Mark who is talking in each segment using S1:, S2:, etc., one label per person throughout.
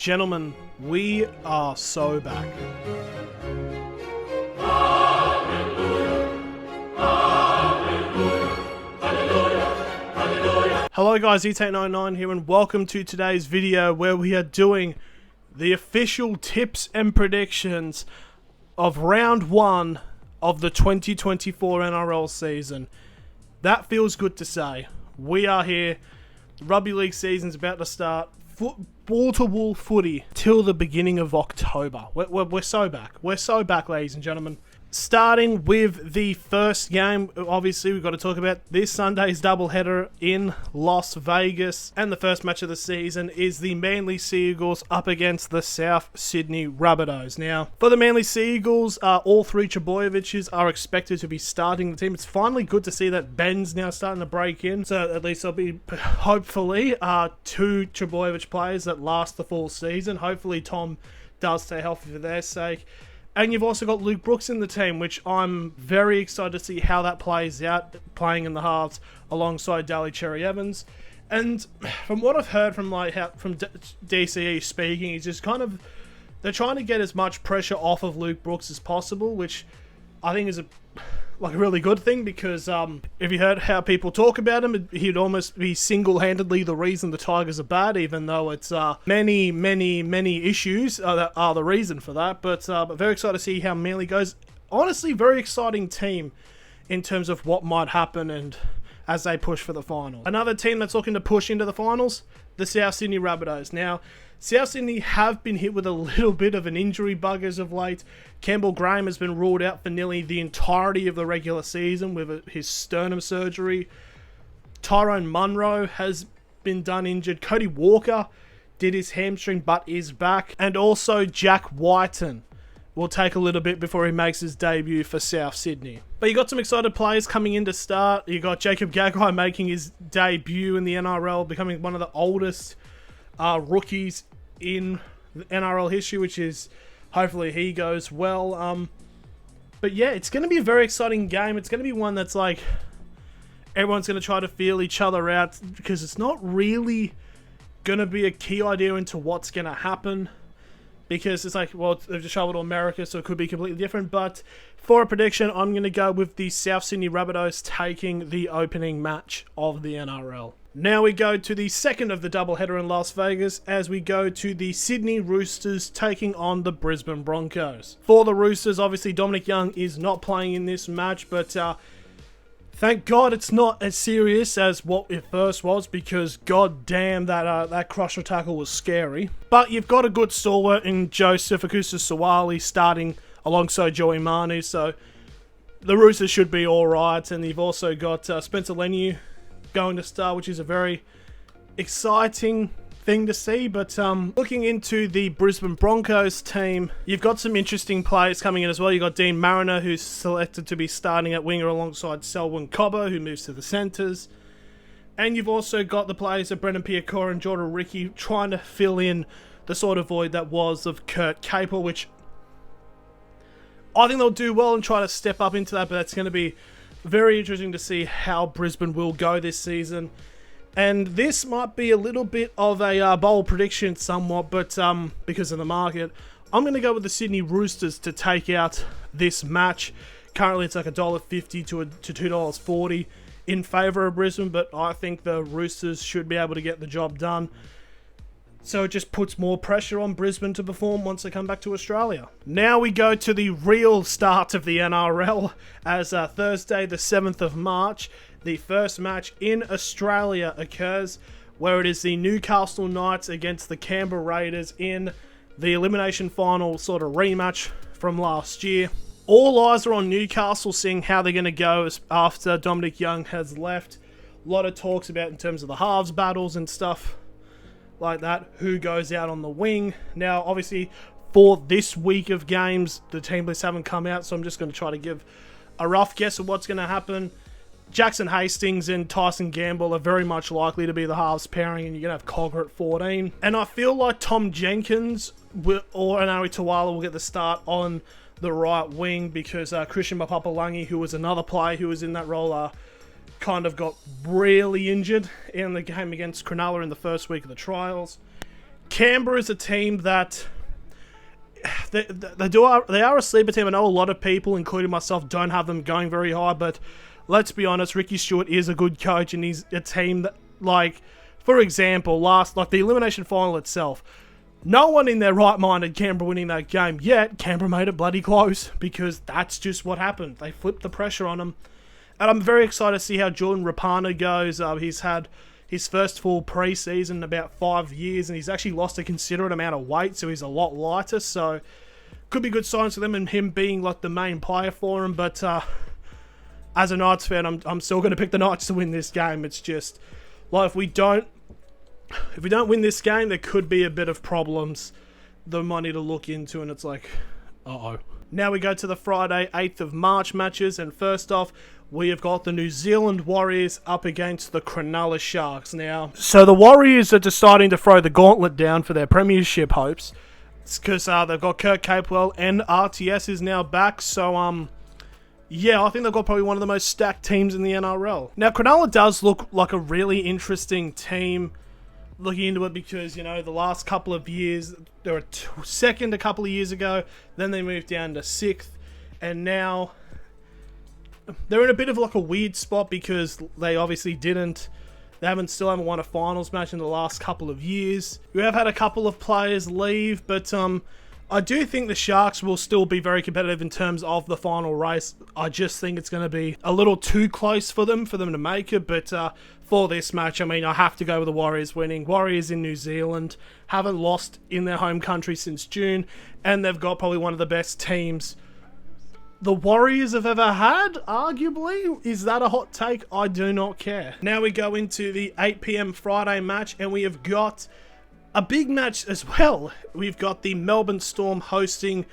S1: Gentlemen, we are so back. Hello guys, E899 here and welcome to today's video where we are doing the official tips and predictions of round 1 of the 2024 NRL season. That feels good to say. We are here. The rugby league season's about to start. Ball-to-wall footy till the beginning of October. We're so back. We're so back, ladies and gentlemen. Starting with the first game, obviously we've got to talk about this Sunday's doubleheader in Las Vegas. And the first match of the season is the Manly Sea Eagles up against the South Sydney Rabbitohs. Now, for the Manly Sea Eagles, all three Trbojevics are expected to be starting the team. It's finally good to see that Ben's now starting to break in. So at least there'll be, hopefully, 2 Trbojevic players that last the full season. Hopefully Tom does stay healthy for their sake. And you've also got Luke Brooks in the team, which I'm very excited to see how that plays out, playing in the halves alongside Daly Cherry Evans. And from what I've heard from DCE speaking, he's just kind of, they're trying to get as much pressure off of Luke Brooks as possible, which I think is a really good thing, because if you heard how people talk about him, he'd almost be single-handedly the reason the Tigers are bad, even though it's many issues that are the reason for that. But very excited to see how Manly goes. Honestly, very exciting team in terms of what might happen and as they push for the final. Another team that's looking to push into the finals, the South Sydney Rabbitohs. Now, South Sydney have been hit with a little bit of an injury bug as of late. Campbell Graham has been ruled out for nearly the entirety of the regular season with his sternum surgery. Tyrone Munro has been done injured. Cody Walker did his hamstring but is back. And also Jack Whiten will take a little bit before he makes his debut for South Sydney. But you got some excited players coming in to start. You got Jacob Gagai making his debut in the NRL, becoming one of the oldest rookies in the NRL history, which is hopefully he goes well. But yeah, it's going to be a very exciting game. It's going to be one that's like everyone's going to try to feel each other out, because it's not really going to be a key idea into what's going to happen, because it's like, well, they've just traveled to America, so it could be completely different. But for a prediction, I'm going to go with the South Sydney Rabbitohs taking the opening match of the NRL. Now we go to the second of the doubleheader in Las Vegas, as we go to the Sydney Roosters taking on the Brisbane Broncos. For the Roosters, obviously Dominic Young is not playing in this match, but thank God it's not as serious as what it first was, because god damn, that crusher tackle was scary. But you've got a good stalwart in Joseph Akusa-Sawali starting alongside Joey Manu, so the Roosters should be alright. And you've also got Spencer Leniu going to start, which is a very exciting thing to see. But looking into the Brisbane Broncos team, you've got some interesting players coming in as well. You've got Dean Mariner, who's selected to be starting at winger alongside Selwyn Cobbo, who moves to the centres. And you've also got the players of Brendan Piakura and Jordan Ricky trying to fill in the sort of void that was of Kurt Capel, which I think they'll do well and try to step up into that. But that's going to be very interesting to see how Brisbane will go this season. And this might be a little bit of a bold prediction somewhat, but because of the market, I'm going to go with the Sydney Roosters to take out this match. Currently it's like $1.50 to $2.40 in favour of Brisbane, but I think the Roosters should be able to get the job done. So it just puts more pressure on Brisbane to perform once they come back to Australia. Now we go to the real start of the NRL, as Thursday the 7th of March, the first match in Australia occurs, where it is the Newcastle Knights against the Canberra Raiders in the elimination final sort of rematch from last year. All eyes are on Newcastle, seeing how they're going to go after Dominic Young has left. A lot of talks about in terms of the halves battles and stuff like that, who goes out on the wing. Now, obviously, for this week of games, the team lists haven't come out, so I'm just going to try to give a rough guess of what's going to happen. Jackson Hastings and Tyson Gamble are very much likely to be the halves pairing, and you're going to have Cogger at 14. And I feel like Tom Jenkins or Anari Tawala will get the start on the right wing, because Christian Mapapalangi, who was another player who was in that role, kind of got really injured in the game against Cronulla in the first week of the trials. Canberra is a team that they are a sleeper team. I know a lot of people, including myself, don't have them going very high, but let's be honest, Ricky Stewart is a good coach, and he's a team that, like, for example, the elimination final itself, no one in their right mind had Canberra winning that game, yet Canberra made it bloody close, because that's just what happened. They flipped the pressure on them. And I'm very excited to see how Jordan Rapana goes. He's had his first full pre-season in about 5 years, and he's actually lost a considerable amount of weight, so he's a lot lighter, so could be good signs for them and him being like the main player for him. But as a Knights fan, I'm still going to pick the Knights to win this game. It's just, like, if we don't win this game, there could be a bit of problems that we might need to look into, and it's like, uh-oh. Now we go to the Friday, 8th of March matches, and first off, we have got the New Zealand Warriors up against the Cronulla Sharks. Now, so the Warriors are deciding to throw the gauntlet down for their premiership hopes. It's because they've got Kurt Capewell and RTS is now back, so yeah, I think they've got probably one of the most stacked teams in the NRL. Now, Cronulla does look like a really interesting team looking into it, because, you know, the last couple of years, they were second a couple of years ago, then they moved down to 6th, and now they're in a bit of like a weird spot because they obviously still haven't won a finals match in the last couple of years. We have had a couple of players leave, but I do think the Sharks will still be very competitive in terms of the final race. I just think it's going to be a little too close for them to make it, but for this match, I mean, I have to go with the Warriors winning. Warriors in New Zealand haven't lost in their home country since June, and they've got probably one of the best teams the Warriors have ever had, arguably. Is that a hot take? I do not care. Now we go into the 8 PM Friday match, and we have got a big match as well. We've got the Melbourne Storm hosting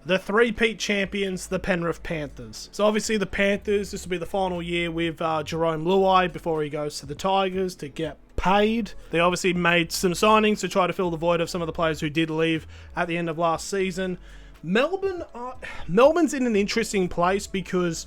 S1: the three-peat champions, the Penrith Panthers. So obviously the Panthers, this will be the final year with Jerome Luai before he goes to the Tigers to get paid. They obviously made some signings to try to fill the void of some of the players who did leave at the end of last season. Melbourne's in an interesting place because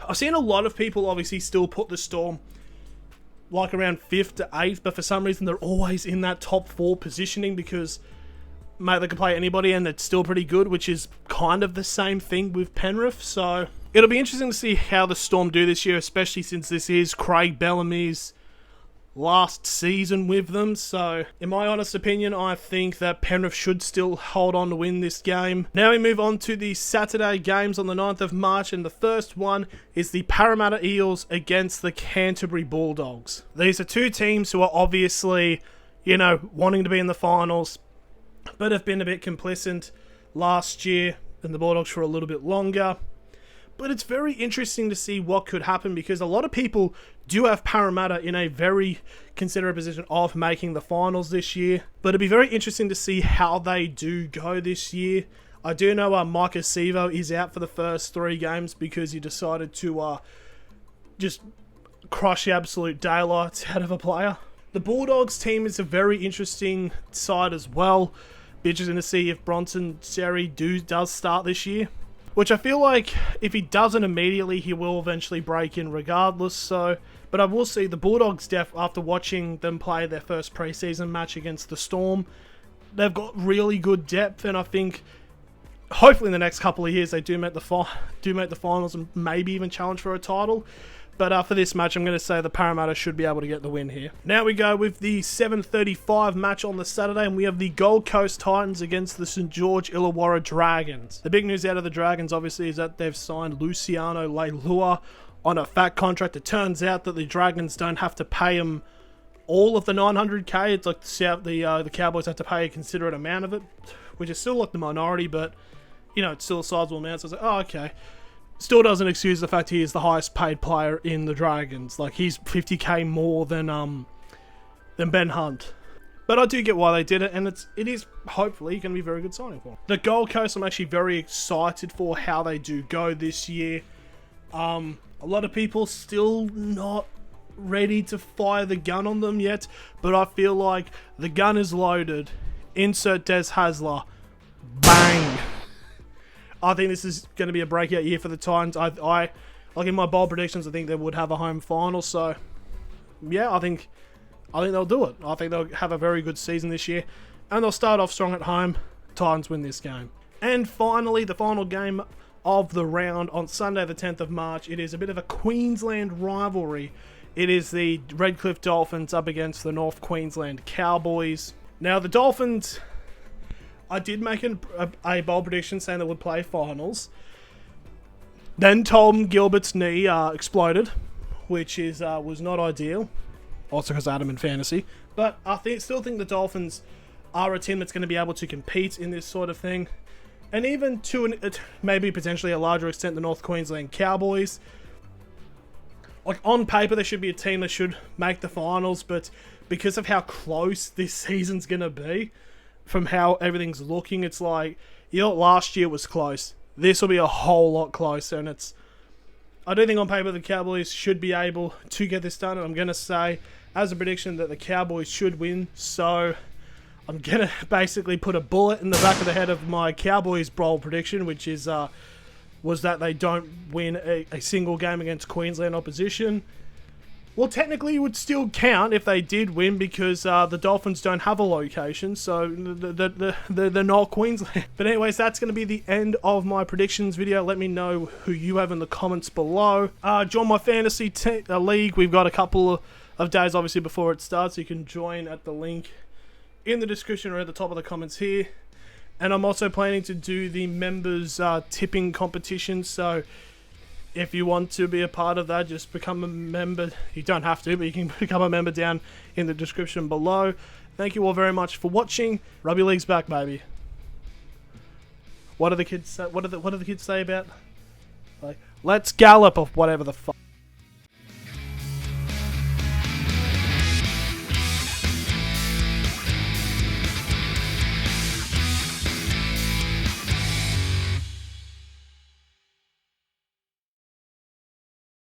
S1: I've seen a lot of people obviously still put the Storm like around 5th to 8th, but for some reason they're always in that top 4 positioning because, mate, they can play anybody and it's still pretty good, which is kind of the same thing with Penrith. So it'll be interesting to see how the Storm do this year, especially since this is Craig Bellamy's last season with them. So in my honest opinion, I think that Penrith should still hold on to win this game. Now we move on to the Saturday games on the 9th of March, and the first one is the Parramatta Eels against the Canterbury Bulldogs. These are two teams who are obviously, you know, wanting to be in the finals, but have been a bit complacent last year, and the Bulldogs for a little bit longer. But it's very interesting to see what could happen because a lot of people do have Parramatta in a very considerate position of making the finals this year. But it'd be very interesting to see how they do go this year. I do know Micah Sevo is out for the first 3 games because he decided to just crush the absolute daylights out of a player. The Bulldogs team is a very interesting side as well. Be interesting to see if Bronson Xerri does start this year. Which I feel like if he doesn't immediately, he will eventually break in regardless. So, but I will see the Bulldogs, after watching them play their first preseason match against the Storm, they've got really good depth, and I think hopefully in the next couple of years they do make the finals and maybe even challenge for a title. But for this match, I'm going to say the Parramatta should be able to get the win here. Now we go with the 7:35 match on the Saturday, and we have the Gold Coast Titans against the St. George Illawarra Dragons. The big news out of the Dragons, obviously, is that they've signed Luciano Leilua on a fat contract. It turns out that the Dragons don't have to pay him all of the $900K. It's like the Cowboys have to pay a considerate amount of it, which is still like the minority, but, you know, it's still a sizable amount. So it's like, oh, okay. Still doesn't excuse the fact he is the highest paid player in the Dragons. Like, he's 50k more than Ben Hunt. But I do get why they did it, and it is hopefully going to be a very good signing for him. The Gold Coast, I'm actually very excited for how they do go this year. A lot of people still not ready to fire the gun on them yet, but I feel like the gun is loaded. Insert Des Hasler. Bang! I think this is going to be a breakout year for the Titans. Like in my bold predictions, I think they would have a home final. So, yeah, I think I think they'll do it. I think they'll have a very good season this year, and they'll start off strong at home. Titans win this game. And finally, the final game of the round on Sunday the 10th of March. It is a bit of a Queensland rivalry. It is the Redcliffe Dolphins up against the North Queensland Cowboys. Now, the Dolphins, I did make a bold prediction saying they would play finals. Then Tom Gilbert's knee exploded, which was not ideal. Also because I had him in fantasy. But I still think the Dolphins are a team that's going to be able to compete in this sort of thing. And even to maybe potentially a larger extent, the North Queensland Cowboys. Like, on paper, there should be a team that should make the finals, but because of how close this season's going to be, from how everything's looking, it's like, last year was close. This will be a whole lot closer, and I do think on paper the Cowboys should be able to get this done, and I'm going to say, as a prediction, that the Cowboys should win, so I'm going to basically put a bullet in the back of the head of my Cowboys bold prediction, which is was that they don't win a single game against Queensland opposition. Well, technically it would still count if they did win, because the Dolphins don't have a location, so they're not Queensland. But anyways, that's going to be the end of my predictions video. Let me know who you have in the comments below. Join my fantasy league. We've got a couple of days, obviously, before it starts. You can join at the link in the description or at the top of the comments here. And I'm also planning to do the members tipping competition, so if you want to be a part of that, just become a member. You don't have to, but you can become a member down in the description below. Thank you all very much for watching. Rugby League's back, baby. What do the kids say? What do the kids say about, like, let's gallop, or whatever the fuck?